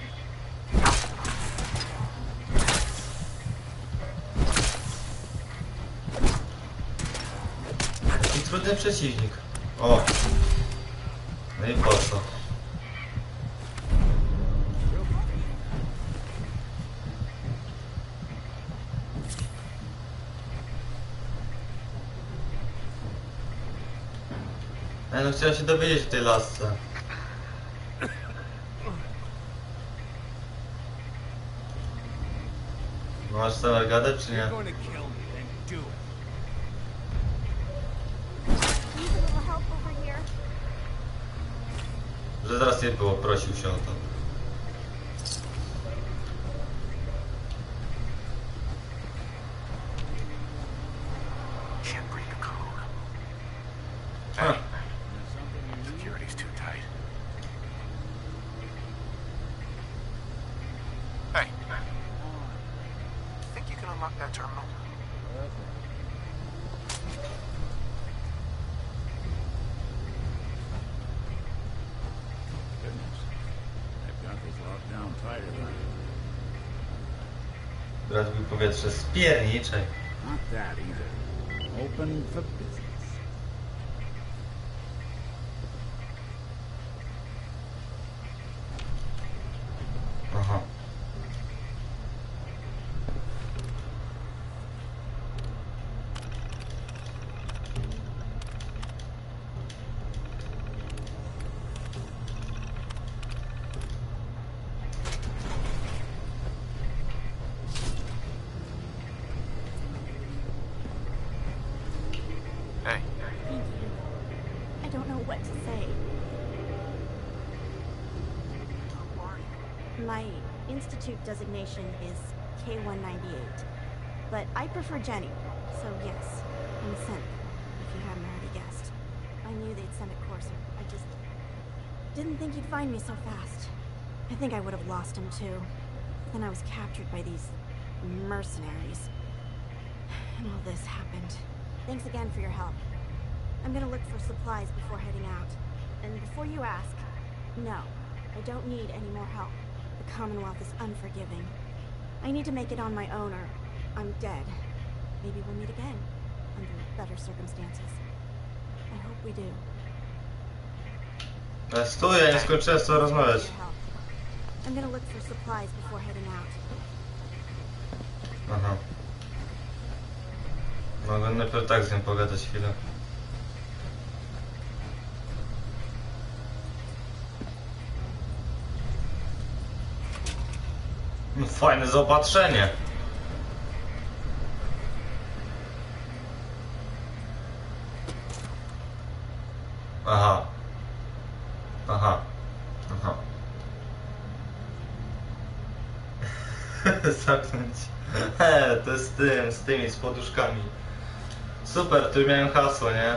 Taki trudny przeciwnik. O! No i po co? No chciałem się dowiedzieć w tej lasce. Masz same gadać czy nie? Że zaraz nie było, prosił się o to. Huh. Security's too tight. Hey. Think you can unlock that terminal? Goodness. They've got this locked down tighter than Rozbój powietrze, spierniczej. Not that either. Open for business. Aha. Hey. Thank you. I don't know what to say. Who are you? My institute designation is K-198, but I prefer Jenny, so yes, I'm sent, if you haven't already guessed. I knew they'd send a courser. I just didn't think you'd find me so fast. I think I would have lost him too. Then I was captured by these mercenaries. And all this happened. Thanks again for your help. I'm gonna look for supplies before heading out. And before you ask, no, I don't need any more help. The Commonwealth is unforgiving. I need to make it on my own or I'm dead. Maybe we'll meet again, under better circumstances. I hope we do. Stój, ja nie skończyłem z tobą rozmawiać. I'm gonna look for supplies before heading out. Aha. Mogę najpierw tak z nią pogadać chwilę. No, fajne zaopatrzenie. Aha. Aha. Aha. Zamknąć. To jest z tymi, z poduszkami. Super, tu miałem hasło, nie?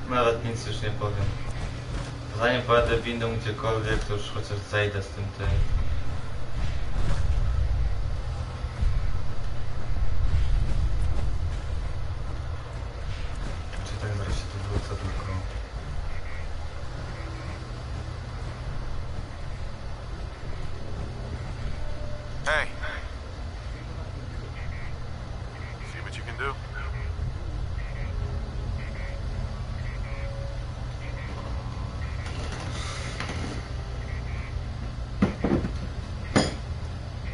Nawet nic już nie powiem. Zanim pojadę windą gdziekolwiek, to już chociaż zejdę z tym. Czy tak zaraz się tu wrócę tylko. Hey. See what you can do?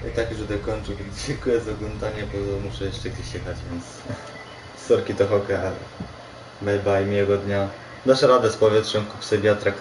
I tak już dokończę, więc dziękuję za oglądanie, bo muszę jeszcze gdzieś jechać, więc sorki to hokę, ale bye bye, miłego dnia. Dasz radę z powietrzem, kup sobie wiatraka.